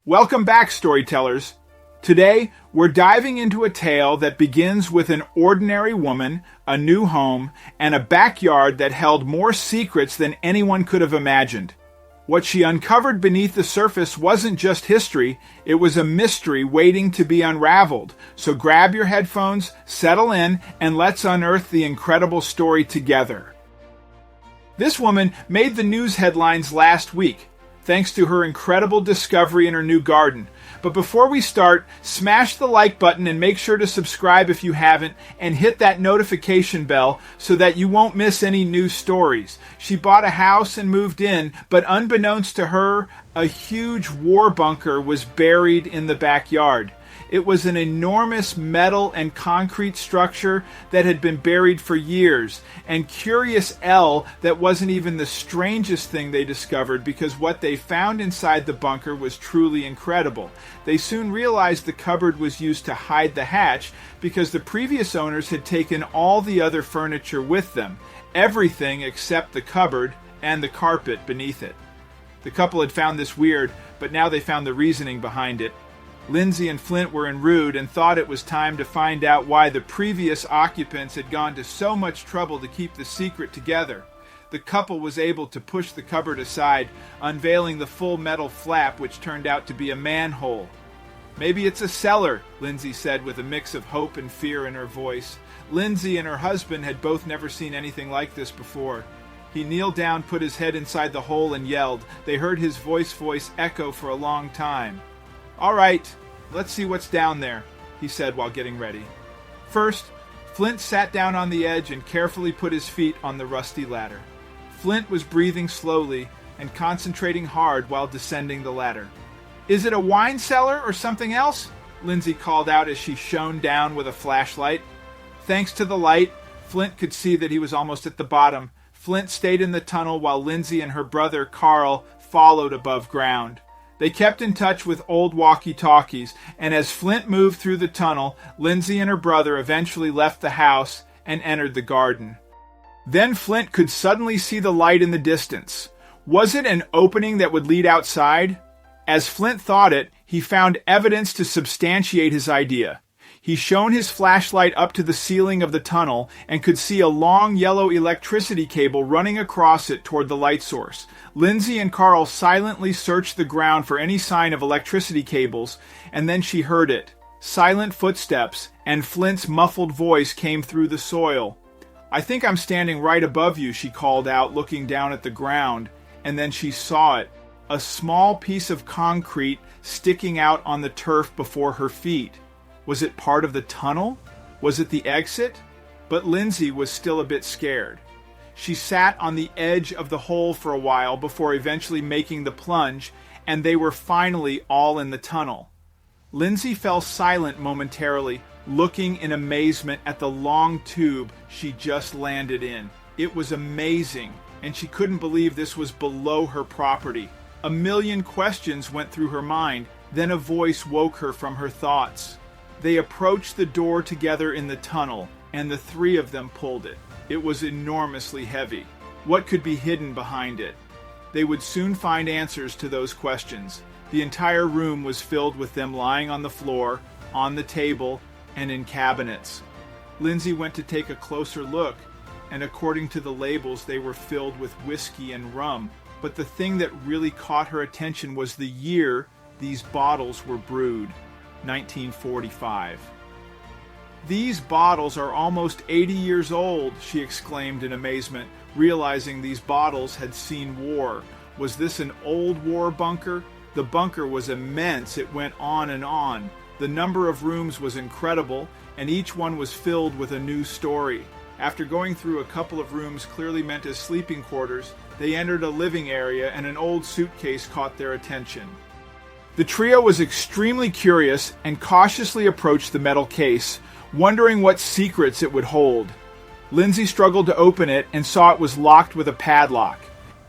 Welcome back, storytellers. Today, we're diving into a tale that begins with an ordinary woman, a new home, and a backyard that held more secrets than anyone could have imagined. What she uncovered beneath the surface wasn't just history, it was a mystery waiting to be unraveled. So grab your headphones, settle in, and let's unearth the incredible story together. This woman made the news headlines last week, thanks to her incredible discovery in her new garden. But before we start, smash the like button and make sure to subscribe if you haven't, and hit that notification bell so that you won't miss any new stories. She bought a house and moved in, but unbeknownst to her, a huge war bunker was buried in the backyard. It was an enormous metal and concrete structure that had been buried for years. And curious L, that wasn't even the strangest thing they discovered, because what they found inside the bunker was truly incredible. They soon realized the cupboard was used to hide the hatch because the previous owners had taken all the other furniture with them. Everything except the cupboard and the carpet beneath it. The couple had found this weird, but now they found the reasoning behind it. Lindsay and Flint were enraged and thought it was time to find out why the previous occupants had gone to so much trouble to keep the secret together. The couple was able to push the cupboard aside, unveiling the full metal flap, which turned out to be a manhole. "Maybe it's a cellar," Lindsay said with a mix of hope and fear in her voice. Lindsay and her husband had both never seen anything like this before. He kneeled down, put his head inside the hole, and yelled. They heard his voice echo for a long time. "All right, let's see what's down there," he said while getting ready. First, Flint sat down on the edge and carefully put his feet on the rusty ladder. Flint was breathing slowly and concentrating hard while descending the ladder. "Is it a wine cellar or something else?" Lindsay called out as she shone down with a flashlight. Thanks to the light, Flint could see that he was almost at the bottom. Flint stayed in the tunnel while Lindsay and her brother Carl followed above ground. They kept in touch with old walkie-talkies, and as Flint moved through the tunnel, Lindsay and her brother eventually left the house and entered the garden. Then Flint could suddenly see the light in the distance. Was it an opening that would lead outside? As Flint thought it, he found evidence to substantiate his idea. He shone his flashlight up to the ceiling of the tunnel and could see a long yellow electricity cable running across it toward the light source. Lindsay and Carl silently searched the ground for any sign of electricity cables, and then she heard it. Silent footsteps, and Flint's muffled voice came through the soil. "I think I'm standing right above you," she called out, looking down at the ground, and then she saw it. A small piece of concrete sticking out on the turf before her feet. Was it part of the tunnel? Was it the exit? But Lindsay was still a bit scared. She sat on the edge of the hole for a while before eventually making the plunge, and they were finally all in the tunnel. Lindsay fell silent momentarily, looking in amazement at the long tube she just landed in. It was amazing, and she couldn't believe this was below her property. A million questions went through her mind, then a voice woke her from her thoughts. They approached the door together in the tunnel, and the three of them pulled it. It was enormously heavy. What could be hidden behind it? They would soon find answers to those questions. The entire room was filled with them lying on the floor, on the table, and in cabinets. Lindsay went to take a closer look, and according to the labels, they were filled with whiskey and rum. But the thing that really caught her attention was the year these bottles were brewed. 1945. "These bottles are almost 80 years old," she exclaimed in amazement, realizing these bottles had seen war. Was this an old war bunker? The bunker was immense. It went on and on. The number of rooms was incredible, and each one was filled with a new story. After going through a couple of rooms clearly meant as sleeping quarters, they entered a living area, and an old suitcase caught their attention. The trio was extremely curious and cautiously approached the metal case, wondering what secrets it would hold. Lindsay struggled to open it and saw it was locked with a padlock.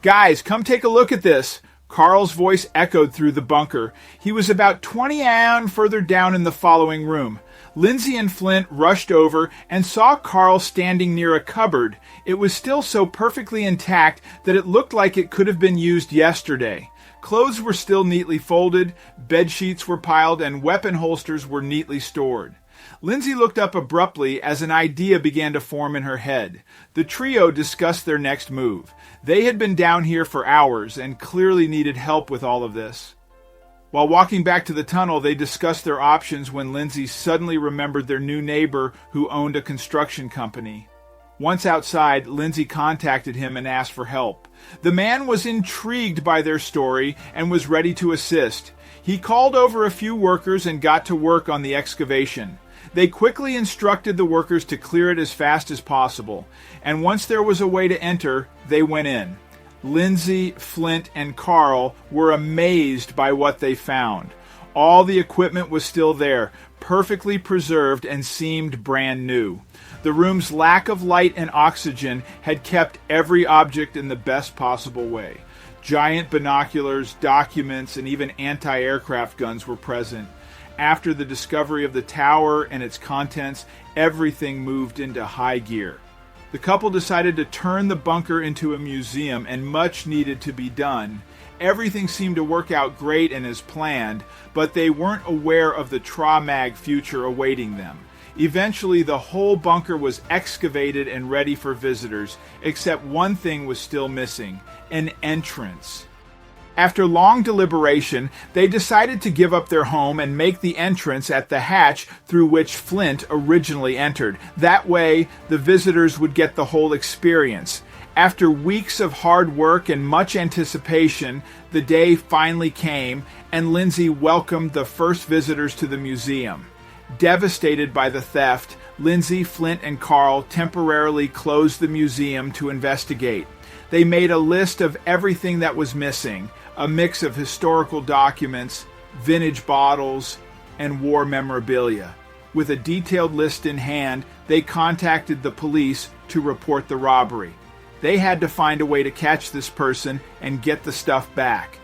"Guys, come take a look at this," Carl's voice echoed through the bunker. He was about 20 and further down in the following room. Lindsay and Flint rushed over and saw Carl standing near a cupboard. It was still so perfectly intact that it looked like it could have been used yesterday. Clothes were still neatly folded, bed sheets were piled, and weapon holsters were neatly stored. Lindsay looked up abruptly as an idea began to form in her head. The trio discussed their next move. They had been down here for hours and clearly needed help with all of this. While walking back to the tunnel, they discussed their options when Lindsay suddenly remembered their new neighbor who owned a construction company. Once outside, Lindsay contacted him and asked for help. The man was intrigued by their story and was ready to assist. He called over a few workers and got to work on the excavation. They quickly instructed the workers to clear it as fast as possible, and once there was a way to enter, they went in. Lindsay, Flint, and Carl were amazed by what they found. All the equipment was still there, perfectly preserved, and seemed brand new. The room's lack of light and oxygen had kept every object in the best possible way. Giant binoculars, documents, and even anti-aircraft guns were present. After the discovery of the tower and its contents, everything moved into high gear. The couple decided to turn the bunker into a museum, and much needed to be done. Everything seemed to work out great and as planned, but they weren't aware of the Tra-Mag future awaiting them. Eventually, the whole bunker was excavated and ready for visitors, except one thing was still missing: an entrance. After long deliberation, they decided to give up their home and make the entrance at the hatch through which Flint originally entered. That way, the visitors would get the whole experience. After weeks of hard work and much anticipation, the day finally came, and Lindsay welcomed the first visitors to the museum. Devastated by the theft, Lindsay, Flint, and Carl temporarily closed the museum to investigate. They made a list of everything that was missing, a mix of historical documents, vintage bottles, and war memorabilia. With a detailed list in hand, they contacted the police to report the robbery. They had to find a way to catch this person and get the stuff back.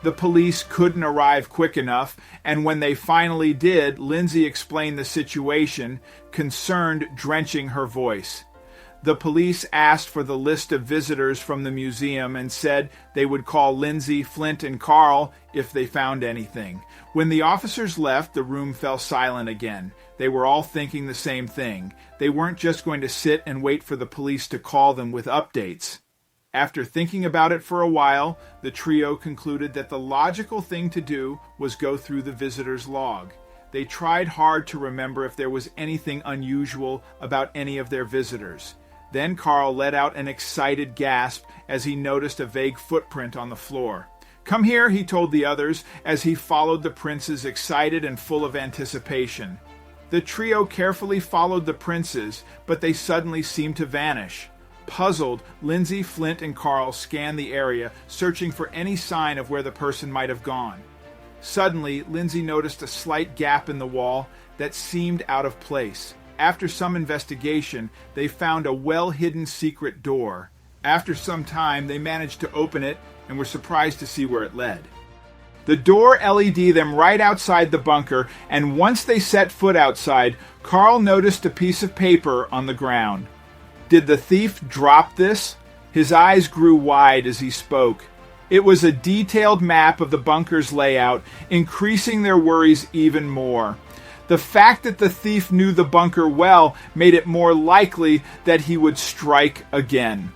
The police couldn't arrive quick enough, and when they finally did, Lindsay explained the situation, concern drenching her voice. The police asked for the list of visitors from the museum and said they would call Lindsay, Flint, and Carl if they found anything. When the officers left, the room fell silent again. They were all thinking the same thing. They weren't just going to sit and wait for the police to call them with updates. After thinking about it for a while, the trio concluded that the logical thing to do was go through the visitors' log. They tried hard to remember if there was anything unusual about any of their visitors. Then Carl let out an excited gasp as he noticed a vague footprint on the floor. "Come here," he told the others as he followed the princes, excited and full of anticipation. The trio carefully followed the princes, but they suddenly seemed to vanish. Puzzled, Lindsay, Flint, and Carl scanned the area, searching for any sign of where the person might have gone. Suddenly, Lindsay noticed a slight gap in the wall that seemed out of place. After some investigation, they found a well-hidden secret door. After some time, they managed to open it and were surprised to see where it led. The door LED'd them right outside the bunker, and once they set foot outside, Carl noticed a piece of paper on the ground. Did the thief drop this? His eyes grew wide as he spoke. It was a detailed map of the bunker's layout, increasing their worries even more. The fact that the thief knew the bunker well made it more likely that he would strike again.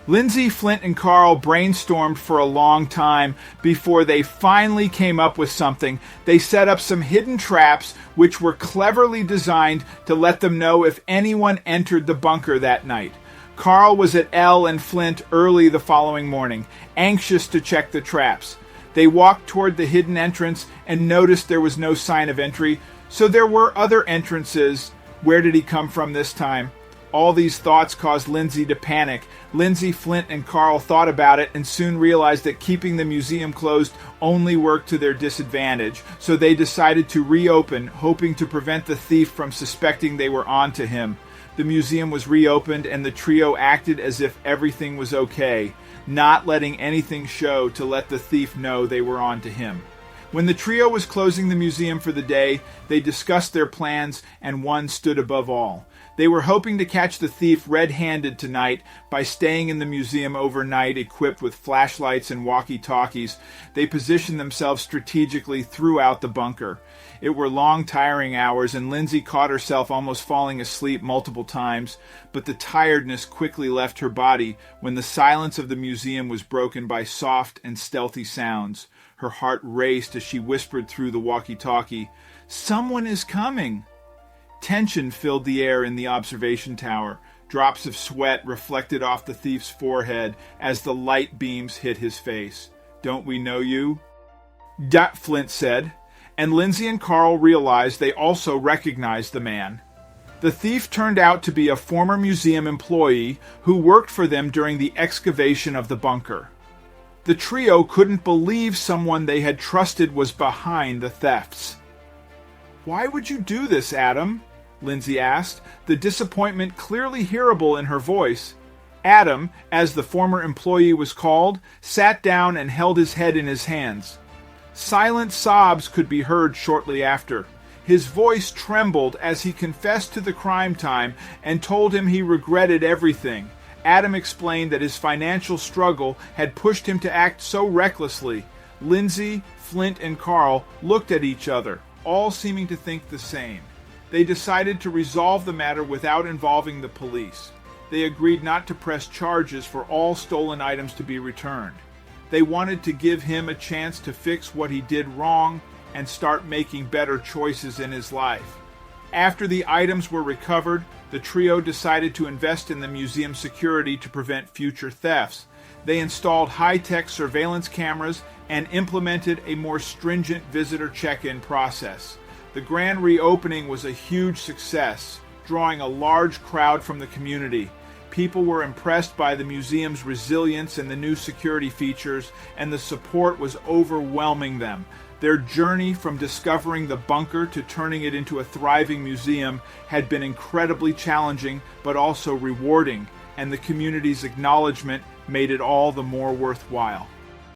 Lindsay, Flint, and Carl brainstormed for a long time before they finally came up with something. They set up some hidden traps which were cleverly designed to let them know if anyone entered the bunker that night. Carl was at Elle and Flint early the following morning, anxious to check the traps. They walked toward the hidden entrance and noticed there was no sign of entry, so there were other entrances. Where did he come from this time? All these thoughts caused Lindsay to panic. Lindsay, Flint, and Carl thought about it and soon realized that keeping the museum closed only worked to their disadvantage, so they decided to reopen, hoping to prevent the thief from suspecting they were on to him. The museum was reopened and the trio acted as if everything was okay, not letting anything show to let the thief know they were on to him. When the trio was closing the museum for the day, they discussed their plans, and one stood above all. They were hoping to catch the thief red-handed tonight by staying in the museum overnight equipped with flashlights and walkie-talkies. They positioned themselves strategically throughout the bunker. It were long, tiring hours, and Lindsay caught herself almost falling asleep multiple times, but the tiredness quickly left her body when the silence of the museum was broken by soft and stealthy sounds. Her heart raced as she whispered through the walkie-talkie, "Someone is coming!" Tension filled the air in the observation tower. Drops of sweat reflected off the thief's forehead as the light beams hit his face. "Don't we know you?" Flint said, and Lindsay and Carl realized they also recognized the man. The thief turned out to be a former museum employee who worked for them during the excavation of the bunker. The trio couldn't believe someone they had trusted was behind the thefts. "Why would you do this, Adam?" Lindsay asked, the disappointment clearly hearable in her voice. Adam, as the former employee was called, sat down and held his head in his hands. Silent sobs could be heard shortly after. His voice trembled as he confessed to the crime time and told him he regretted everything. Adam explained that his financial struggle had pushed him to act so recklessly. Lindsay, Flint, and Carl looked at each other, all seeming to think the same. They decided to resolve the matter without involving the police. They agreed not to press charges for all stolen items to be returned. They wanted to give him a chance to fix what he did wrong and start making better choices in his life. After the items were recovered, the trio decided to invest in the museum security to prevent future thefts. They installed high-tech surveillance cameras and implemented a more stringent visitor check-in process. The grand reopening was a huge success, drawing a large crowd from the community. People were impressed by the museum's resilience and the new security features, and the support was overwhelming them. Their journey from discovering the bunker to turning it into a thriving museum had been incredibly challenging, but also rewarding, and the community's acknowledgement made it all the more worthwhile.